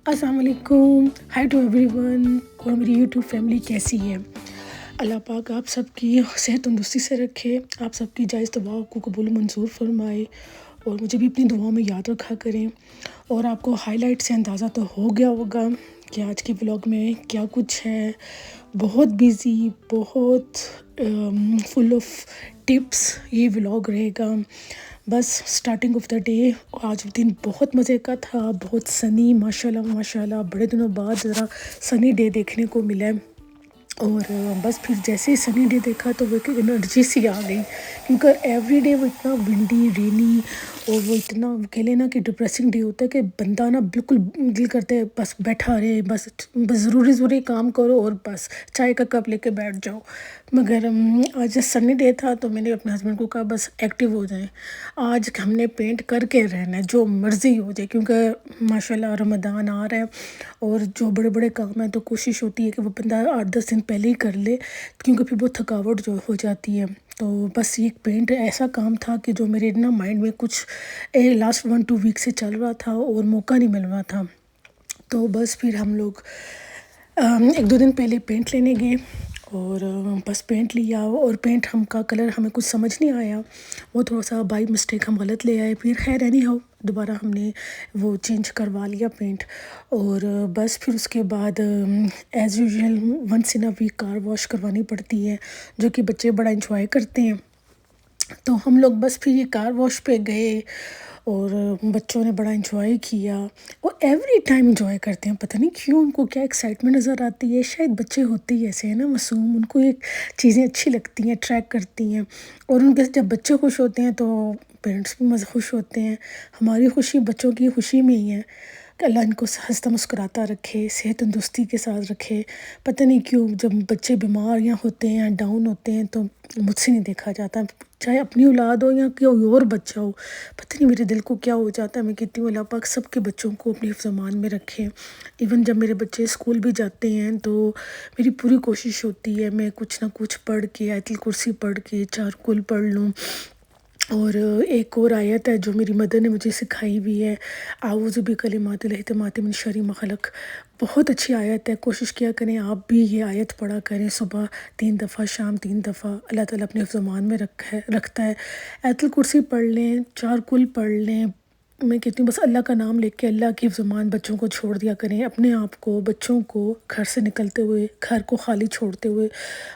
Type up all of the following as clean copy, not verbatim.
अस्सलाम वालेकुम, हाय to everyone. और मेरी यूट्यूब फैमिली कैसी है? अल्लाह पाक आप सबकी सेहत तंदुरुस्ती से रखे, आप सबकी जायज़ दुआओं को कबूल मंजूर फरमाए और मुझे भी अपनी दुआओं में याद रखा करें। और आपको हाइलाइट से अंदाज़ा तो हो गया होगा कि आज के व्लॉग में क्या कुछ है। बहुत बिज़ी, बहुत फुल ऑफ टिप्स ये व्लॉग रहेगा। बस स्टार्टिंग ऑफ द डे आज दिन बहुत मज़े का था, बहुत सनी, माशाल्लाह माशाल्लाह बड़े दिनों बाद ज़रा सनी डे देखने को मिला है। और बस फिर जैसे ही सनी डे देखा तो वो एक एनर्जी सी आ गई, क्योंकि एवरी डे वो इतना विंडी रेनी और वो इतना कह लेना कि डिप्रेसिंग डे होता है कि बंदा ना बिल्कुल दिल करता है बस बैठा रहे, बस ज़रूरी काम करो और बस चाय का कप लेके बैठ जाओ। मगर आज सनी डे था तो मैंने अपने हस्बैंड को कहा बस एक्टिव हो जाएं, आज हमने पेंट करके रहना है, जो मर्ज़ी हो जाए, क्योंकि माशाल्लाह रमज़ान आ रहा है और जो बड़े बड़े काम हैं तो कोशिश होती है कि वो बंदा 8-10 दिन पहले ही कर ले, क्योंकि फिर बहुत थकावट जो हो जाती है। तो बस ये पेंट ऐसा काम था कि जो मेरे ना माइंड में कुछ लास्ट 1-2 वीक से चल रहा था और मौका नहीं मिल रहा था। तो बस फिर हम लोग 1-2 दिन पहले पेंट लेने गए और बस पेंट लिया और पेंट का कलर हमें कुछ समझ नहीं आया, वो थोड़ा सा बाई मिस्टेक हम गलत ले आए। फिर खैर एनी हाउ दोबारा हमने वो चेंज करवा लिया पेंट। और बस फिर उसके बाद as usual once in a week car wash करवानी पड़ती है, जो कि बच्चे बड़ा इंजॉय करते हैं। तो हम लोग बस फिर ये कार वॉश पे गए और बच्चों ने बड़ा इंजॉय किया। वो एवरी टाइम इंजॉय करते हैं, पता नहीं क्यों, उनको क्या एक्साइटमेंट नज़र आती है। शायद बच्चे होते ही ऐसे हैं ना, मासूम, उनको एक चीज़ें अच्छी लगती हैं, ट्रैक करती हैं। और उनके जब बच्चे खुश होते हैं तो पेरेंट्स भी मज़े खुश होते हैं। हमारी खुशी बच्चों की खुशी में ही है कि अल्लाह इनको हंसता मुस्कुराता रखे, सेहत तंदुरुस्ती के साथ रखे। पता नहीं क्यों जब बच्चे बीमार या होते हैं, डाउन होते हैं, तो मुझसे नहीं देखा जाता, चाहे अपनी औलाद हो या कोई और बच्चा हो। पता नहीं मेरे दिल को क्या हो जाता है। मैं कहती हूँ अल्लाह पाक सबके बच्चों को अपनी हिफ्ज़-ए-मान में रखे। इवन जब मेरे बच्चे स्कूल भी जाते हैं तो मेरी पूरी कोशिश होती है मैं कुछ ना कुछ पढ़ के, आयतुल कुर्सी पढ़ के 4 कुल पढ़ लूँ। और एक और आयत है जो मेरी मदर ने मुझे सिखाई हुई है, आऊज़ु बिकलिमातिल्लाहि तम्माति मिन शर्रि मा खलक़। बहुत अच्छी आयत है, कोशिश किया करें आप भी ये आयत पढ़ा करें, सुबह 3 दफ़ा, शाम 3 दफ़ा। अल्लाह ताला अपने हिफ्ज़-ए-मान में रखता है। आयतुल कुर्सी पढ़ लें, 4 कुल पढ़ लें। मैं कहती हूँ बस अल्लाह का नाम लेके अल्लाह की हिफ्ज़-ए-मान बच्चों को छोड़ दिया करें, अपने आप को, बच्चों को घर से निकलते हुए, घर को खाली छोड़ते हुए,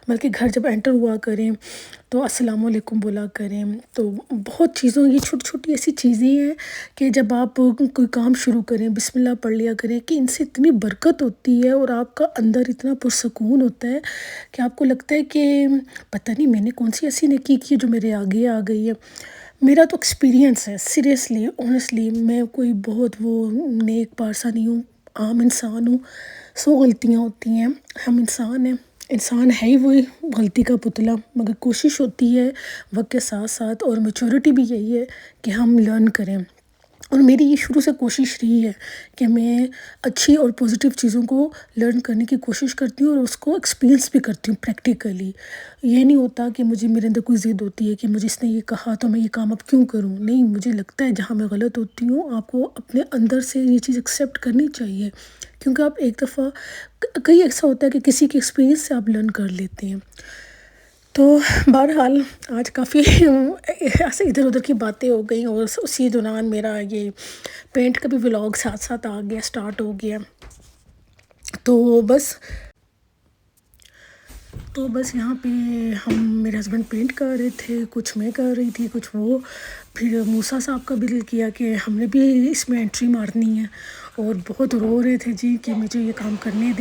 बल्कि घर जब एंटर हुआ करें तो अस्सलाम वालेकुम बोला करें। तो बहुत चीज़ों, ये छोटी-छोटी ऐसी चीज़ें हैं कि जब आप कोई काम शुरू करें, बिस्मिल्लाह पढ़ लिया करें, कि इनसे इतनी बरकत होती है और आपका अंदर इतना पुरसकून होता है कि आपको लगता है कि पता नहीं मैंने कौन-सी ऐसी नेकी की जो मेरे आगे आ गई है। मेरा तो एक्सपीरियंस है, सीरियसली ऑनेस्टली, मैं कोई बहुत वो नेक पासा नहीं हूँ, आम इंसान हूँ। 100 गलतियाँ होती हैं, हम इंसान हैं, इंसान है ही वही गलती का पुतला। मगर कोशिश होती है वक्त के साथ साथ, और मैच्योरिटी भी यही है कि हम लर्न करें। और मेरी ये शुरू से कोशिश रही है कि मैं अच्छी और पॉजिटिव चीज़ों को लर्न करने की कोशिश करती हूँ और उसको एक्सपीरियंस भी करती हूँ प्रैक्टिकली। ये नहीं होता कि मेरे अंदर कोई ज़िद होती है कि मुझे इसने ये कहा तो मैं ये काम अब क्यों करूँ। नहीं, मुझे लगता है जहाँ मैं गलत होती हूँ आपको अपने अंदर से ये चीज़ एक्सेप्ट करनी चाहिए, क्योंकि आप एक दफ़ा कई ऐसा होता है कि किसी के एक्सपीरियंस से आप लर्न कर लेते हैं। तो बहरहाल आज काफ़ी ऐसे इधर उधर की बातें हो गई और उसी दौरान मेरा ये पेंट का भी व्लॉग साथ साथ आ गया, स्टार्ट हो गया। तो बस यहाँ पे हम, मेरे हस्बैंड पेंट कर रहे थे, कुछ मैं कर रही थी, कुछ वो। फिर मूसा साहब का भी दिल किया कि हमने भी इसमें एंट्री मारनी है, और बहुत रो रहे थे जी कि मुझे ये काम करने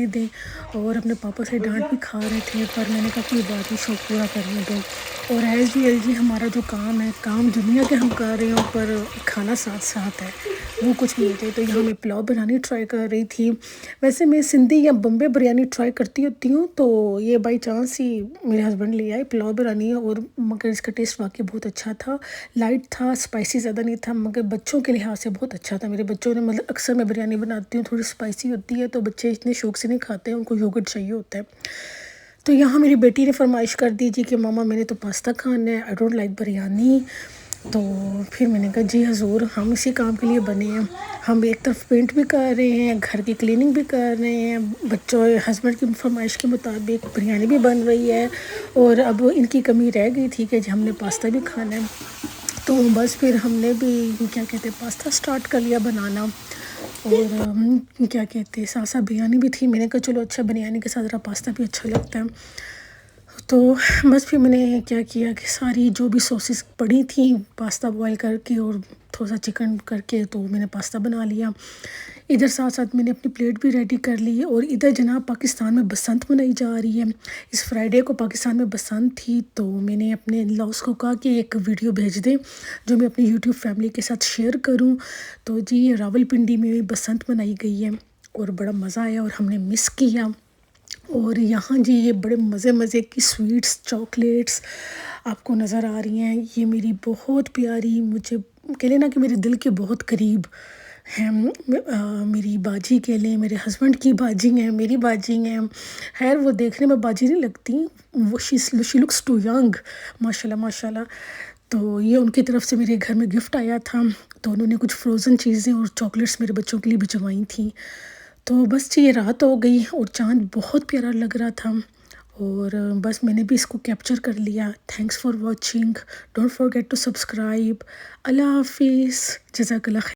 दें। और अपने पापा से डांट भी खा रहे थे, पर मैंने कहा कोई बात नहीं, शौक पूरा करने दो। और एज़ यूजुअल जी हमारा जो काम है, काम दुनिया के हम कर रहे हो, पर खाना साथ साथ है, वो कुछ नहीं होते। तो यहाँ मैं पुलाव बनानी ट्राई कर रही थी। वैसे मैं सिंधी या बम्बे बिरयानी ट्राई करती होती हूँ, तो ये बाई चांस ही मेरे हस्बैंड ले आए पुलाव बिरयानी, और मगर इसका टेस्ट वाकई बहुत अच्छा था। लाइट था, स्पाइसी ज़्यादा नहीं था, मगर बच्चों के लिहाज से बहुत अच्छा था। मेरे बच्चों ने, मतलब अक्सर मैं बिरयानी बनाती हूँ थोड़ी स्पाइसी होती है, तो बच्चे इतने शौक से नहीं खाते हैं, उनको योगर्ट चाहिए होता है। तो यहाँ मेरी बेटी ने फरमाइश कर दी जी कि मामा मैंने तो पास्ता खाना है, आई डोंट लाइक बिरयानी। تو پھر میں نے کہا جی حضور ہم اسی کام کے لیے بنے ہیں، ہم ایک طرف پینٹ بھی کر رہے ہیں، گھر کی کلیننگ بھی کر رہے ہیں، بچوں ہسبینڈ کی فرمائش کے مطابق بریانی بھی بن رہی ہے، اور اب ان کی کمی رہ گئی تھی کہ ہم نے پاستا بھی کھانا ہے، تو بس پھر ہم نے بھی کیا کہتے ہیں پاستا سٹارٹ کر لیا بنانا، اور کیا کہتے ہیں ساتھ ساتھ بریانی بھی تھی، میں نے کہا چلو اچھا بریانی کے ساتھ ذرا پاستا بھی اچھا لگتا ہے، تو بس پھر میں نے کیا کیا کہ ساری جو بھی سوسز پڑی تھیں پاستا بوائل کر کے اور تھوڑا سا چکن کر کے تو میں نے پاستا بنا لیا، ادھر ساتھ ساتھ میں نے اپنی پلیٹ بھی ریڈی کر لی، اور ادھر جناب پاکستان میں بسنت منائی جا رہی ہے، اس فرائیڈے کو پاکستان میں بسنت تھی، تو میں نے اپنے ان لاؤز کو کہا کہ ایک ویڈیو بھیج دیں جو میں اپنی یوٹیوب فیملی کے ساتھ شیئر کروں، تو جی راول پنڈی میں بسنت منائی گئی ہے اور بڑا مزہ آیا اور ہم نے مس کیا، اور یہاں جی یہ بڑے مزے کی سویٹس چاکلیٹس آپ کو نظر آ رہی ہیں، یہ میری بہت پیاری مجھے کہہ لینا کہ میرے دل کے بہت قریب ہیں، میری باجی کہہ لیں، میرے ہسبینڈ کی باجی ہیں، میری باجی ہیں، خیر وہ دیکھنے میں باجی نہیں لگتی، وہ شی لکس ٹو ینگ، ماشاء اللہ ماشاء اللہ، تو یہ ان کی طرف سے میرے گھر میں گفٹ آیا تھا، تو انہوں نے کچھ فروزن چیزیں اور چاکلیٹس میرے بچوں کے لیے بھجوائی تھیں، تو بس جی یہ رات ہو گئی اور چاند بہت پیارا لگ رہا تھا، اور بس میں نے بھی اس کو کیپچر کر لیا، thanks for watching, don't forget to subscribe, اللہ حافظ، جزاک اللہ خیر.